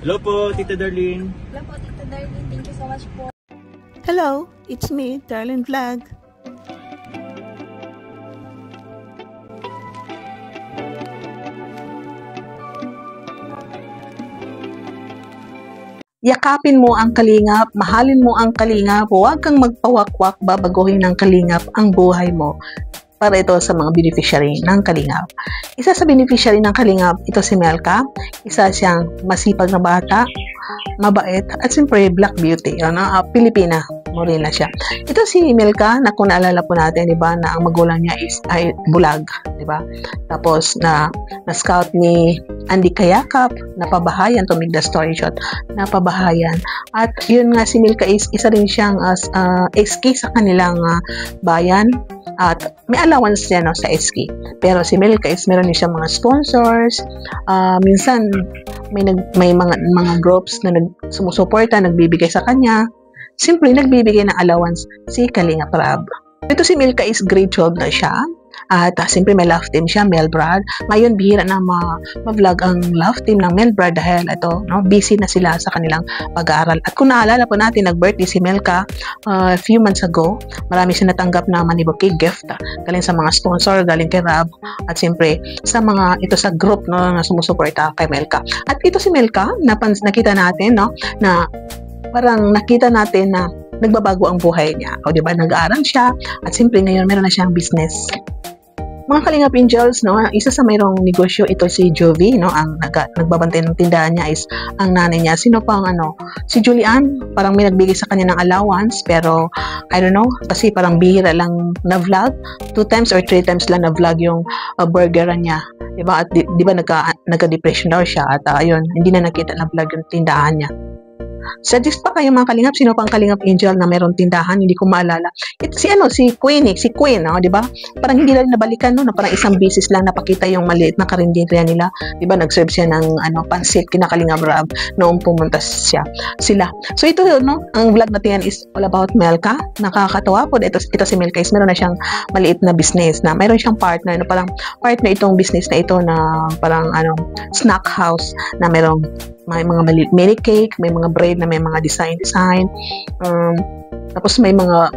Hello po, Tita Darlene. Hello po, Tita Darlene. Thank you so much po. Hello, it's me, Darlene Vlog. Yakapin mo ang kalingap, mahalin mo ang kalingap, huwag kang magpawakwak, babaguhin ng kalingap ang buhay mo. Para ito sa mga beneficiary ng kalingap. Isa sa beneficiary ng kalingap, ito si Melka. Isa siyang masipag na bata, mabait, at siyempre black beauty. Pilipina, morena siya. Ito si Melka, na kung naalala po natin, diba, na ang magulang niya ay bulag. Diba? Tapos na-scout ni Andy Kayakap, napabahayan, to make the story short, napabahayan. At yun nga, si Melka is isa rin siyang SK sa kanilang bayan. At may allowance niya sa SK. Pero si Melka is meron niya siyang mga sponsors. Minsan may mga groups na sumusuporta, nagbibigay sa kanya. Simple nagbibigay ng allowance si Kalingap Rab. Ito si Melka is grade 12 na siya. At siyempre may love team siya, Melbrad. Ngayon bihira na ma-vlog ang love team ng Melbrad dahil busy na sila sa kanilang pag-aaral. At kung naalala po natin, nag-birthday si Melka a few months ago. Marami siya natanggap na maniboki gift galing sa mga sponsor, galing kay Rab, at siyempre sa mga ito sa group na sumusuporta kay Melka. At ito si Melka, nakita natin na parang nakita natin na nagbabago ang buhay niya. O diba, nag-aaral siya at siyempre ngayon meron na siyang business. Mga Kalingap Angels, isa sa mayroong negosyo, ito si Jovi, ang nagbabantay ng tindahan niya is ang nanay niya. Sino pang si Julian, parang may nagbigay sa kanya ng allowance, pero I don't know, kasi parang bihira lang na vlog, 2 times or 3 times lang na vlog yung burgeran niya. Diba? At diba nagka-depression daw siya at ayun, hindi na nakita na vlog yung tindahan niya. Suggest pa kayo mga Kalingap, sino pang Kalingap Angel na mayroong tindahan, hindi ko maalala. Si Queen, di ba? Parang hindi lang nabalikan na parang isang beses lang napakita yung maliit na karinderya nila. Di ba? Nag-serve siya ng pansit kina Kalingap Rab noong pumunta sila. So ito ang vlog natin is all about Melka. Nakakatawa po. Ito si Melka is meron na siyang maliit na business na mayroon siyang partner na parang partner itong business na ito na parang snack house na mayroong may mga mini cake, may mga bread na may mga design. Tapos may mga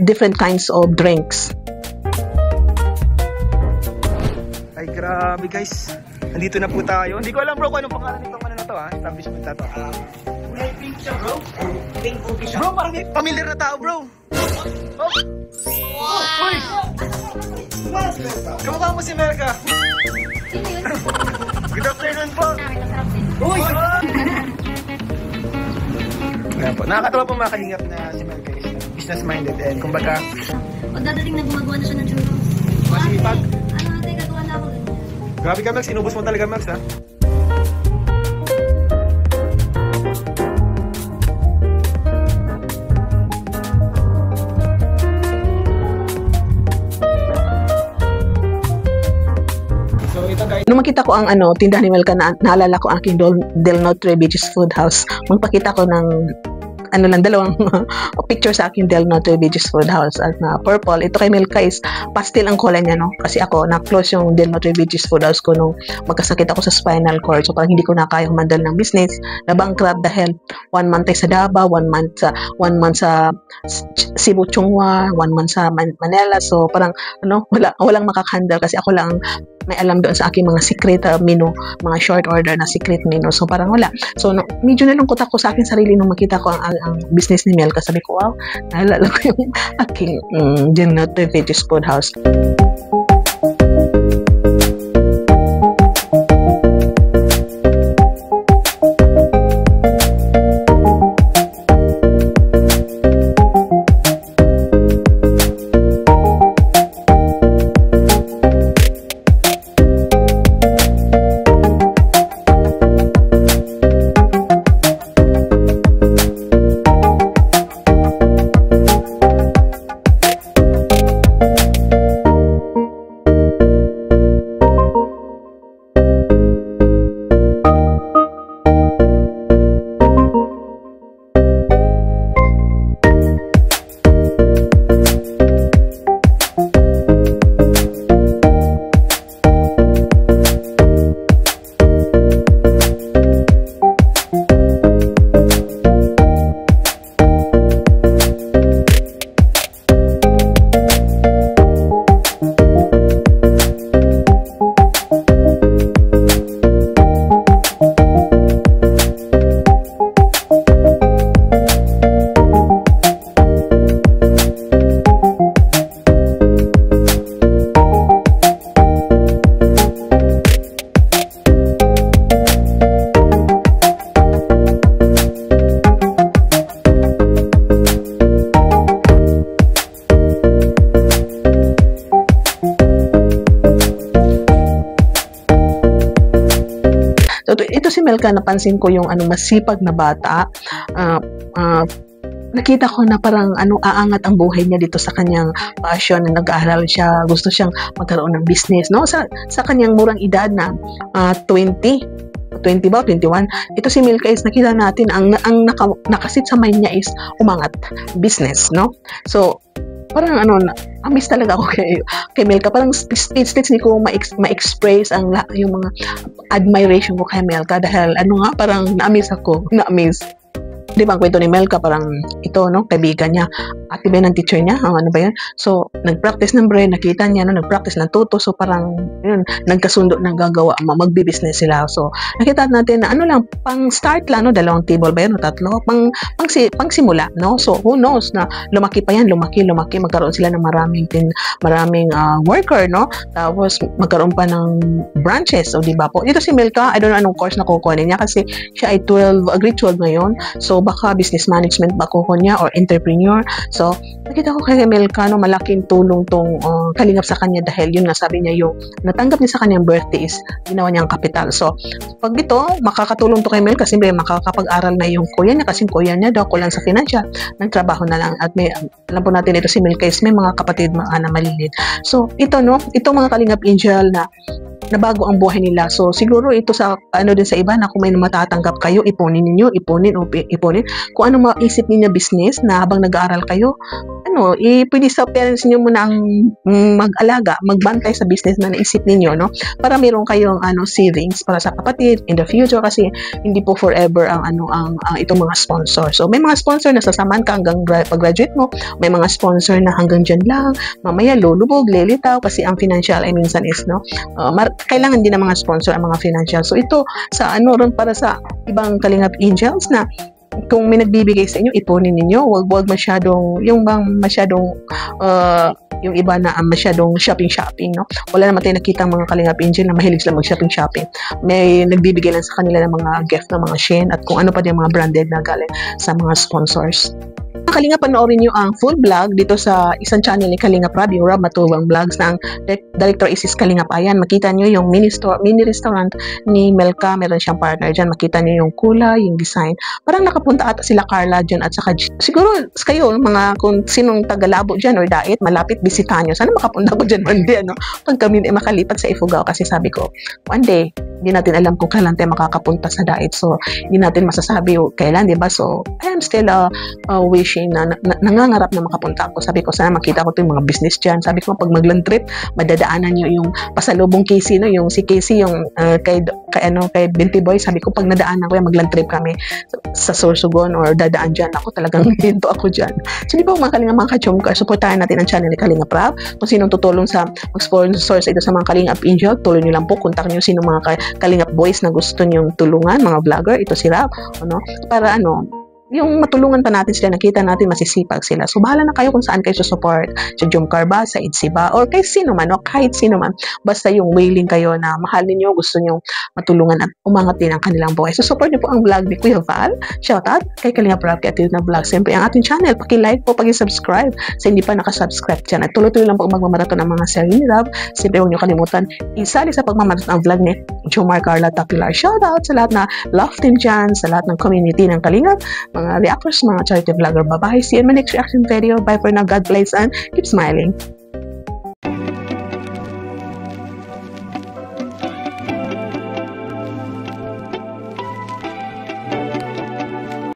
different kinds of drinks. Ay, grabe guys. Nandito na po tayo. Hindi ko alam bro kung anong pangalan nitong na to establishment na to. May pink siya bro. Pink cookie siya. Bro, parang familiar na tao bro. Oh. Wow! Uy! Kamukha mo si Melka. Good afternoon po. Uy! Ayan po. Nakakatawa po mga Kalingap na si Melka is business-minded and kumbaga Pagdadating na gumagawa na siya ng churros. masipag. Gagawa na ako ganyan. Grabe ka Max, inubos mo talaga Max ha. Nung makita ko ang tindahan ni Melka, naalala ko ang aking Del Notre Beaches Food House. Magpakita ko ng dalawang picture sa aking Del Notre Beaches Food House at na purple. Ito kay Melka is pastel ang kulay niya, kasi ako na-close yung Del Notre Beaches Food House ko nung magkasakit ako sa spinal cord. So parang hindi ko na kaya humandal ng business. Na-bankrupt dahil 1 month sa Davao, 1 month sa Cebu Chungwa, 1 month sa Manila. So parang walang makakandal kasi ako lang may alam doon sa aking mga secret menu, mga short order na secret menu. So parang wala. So medyo nalungkot ako sa aking sarili nung makita ko ang business ni Melka. Sabi ko, wow, naalala ko yung aking Del Notre Beaches Food House. Melka, napansin ko yung masipag na bata. Nakita ko na parang aangat ang buhay niya dito sa kanyang passion na nag-aaral siya, gusto siyang magkaroon ng business, no? Sa kanyang murang edad na 20 ba, 21. Ito si Milka is nakita natin ang nakasit sa mind niya is umangat, business, no? So, parang amis talaga ako kay Milka. Parang states ni ko ma-express yung mga admiration ko kay Milka dahil parang na-amaze ako, Di ba ang kwento ni Melka, parang ito, no, kaibigan niya, ate ba ng teacher niya, ano ba yan? So, nag-practice ng brain, nakita niya, no, nag-practice ng tuto, so parang, yun, nagkasundo ng gagawa, magbi-business sila. So, nakita natin na lang, pang start lang, no, 2 table ba yan, o 3, pang simula, no? So, who knows na lumaki pa yan, lumaki, magkaroon sila ng maraming worker, no? Tapos, magkaroon pa ng branches, o di ba po? Dito si Melka, I don't know anong course na kukunin niya kasi siya ay grade 12 ngayon. So, baka business management ba kukuha niya or entrepreneur. So, nakita ko kay Melka, no, malaking tulong tong kalingap sa kanya dahil yun nga sabi niya yung natanggap niya sa kanyang birthday is ginawa niyang kapital. So, pag ito, makakatulong to kay Melka, siyempre makakapag-aral na yung kuya niya kasi kuya niya daw kulang sa financial, nagtrabaho na lang at alam po natin ito si Melka is may mga kapatid na maliliit. So, ito, no, itong mga kalingap angel na nabago ang buhay nila. So, siguro ito sa din sa iba na kung may matatanggap kayo, ipunin ninyo, ipunin. Kung ano maisip niyo business na habang nag-aaral kayo, pwede sa parents niyo muna ang mag-alaga, magbantay sa business na naisip ninyo, no? Para meron kayong savings para sa kapatid in the future kasi hindi po forever ang itong mga sponsor. So, may mga sponsor na sasamahan ka hanggang pag-graduate mo, may mga sponsor na hanggang dyan lang, mamaya lulubog, lilitaw kasi ang financial ay minsan is, no? Kailangan din ng mga sponsor ang mga financial. So, ito sa ron para sa ibang kalingap angels na kung may nagbibigay sa inyo, ipunin ninyo. Huwag masyadong, yung iba na masyadong shopping, no? Wala naman tayo nakita mga kalingap angel na mahilig sila mag-shopping. May nagbibigay lang sa kanila ng mga gift ng mga Shein at kung ano pa din mga branded na galing sa mga sponsors. Kalingap, panoorin nyo ang full vlog dito sa isang channel ni Kalingap Rab, yung Rab Matubang Vlogs na ang director is Kalingap Ayan. Makita nyo yung mini restaurant ni Melka, meron siyang partner dyan. Makita nyo yung kulay, yung design. Parang nakapunta ata sila Carla dyan at saka siguro kayo, mga kung sinong tagalabo dyan or Dait, malapit, bisitahan nyo. Sana makapunta ko dyan one day, pag kami makalipat sa Ifugao kasi sabi ko, one day, hindi natin alam kung kailan tayo makakapunta sa Dait. So, hindi natin masasabi kailan, di ba? So, I am still wishing na nangangarap na makapunta ako. Sabi ko, sana makita ko ito yung mga business dyan. Sabi ko, pag mag-land trip, madadaanan nyo yung pasalubong Casey, no? Yung si Casey, yung kay Binti Boy. Sabi ko, pag nadaanan ko yan, mag-land trip kami sa Sorsogon or dadaan dyan ako, talagang hinto ako dyan. So, di ba mga kalingap, mga kachumka, supportahan natin ang channel ni Kalingap Rab. Kung sinong tutulong sa mag-sponsor sa ito sa mga Kalingap Angel, tuloy nyo lang po, kontak nyo sino mga Kalingap Boys na gusto nyong tulungan, mga vlogger, ito si Rab, para yung matulungan pa natin sila, nakita natin masisipag sila. So, bahala na kayo kung saan kayo support sa Jomcar ba, sa Itzy ba, or kay sino man, kahit sino man. Basta yung willing kayo na mahal ninyo, gusto nyo matulungan at umangat din ang kanilang buhay. So, support nyo po ang vlog ni Kuya Val. Shoutout kay Kalingap Rab, kay Atil na Vlog. Siyempre, ang ating channel, paki-like po, paki-subscribe sa hindi pa nakasubscribe dyan. At tuloy-tuloy lang po magmamaraton ng mga series ni Rab. Siyempre, huwag nyo kalimutan, isali sa pagmamaraton ang vlog ni Jomar Carla Tapilar. Shoutout sa lahat na love team dyan, sa lahat ng community ng Kalingap, mga reactors, mga charity vlogger. Bye-bye. See you in my next reaction video. Bye for now. God bless and keep smiling.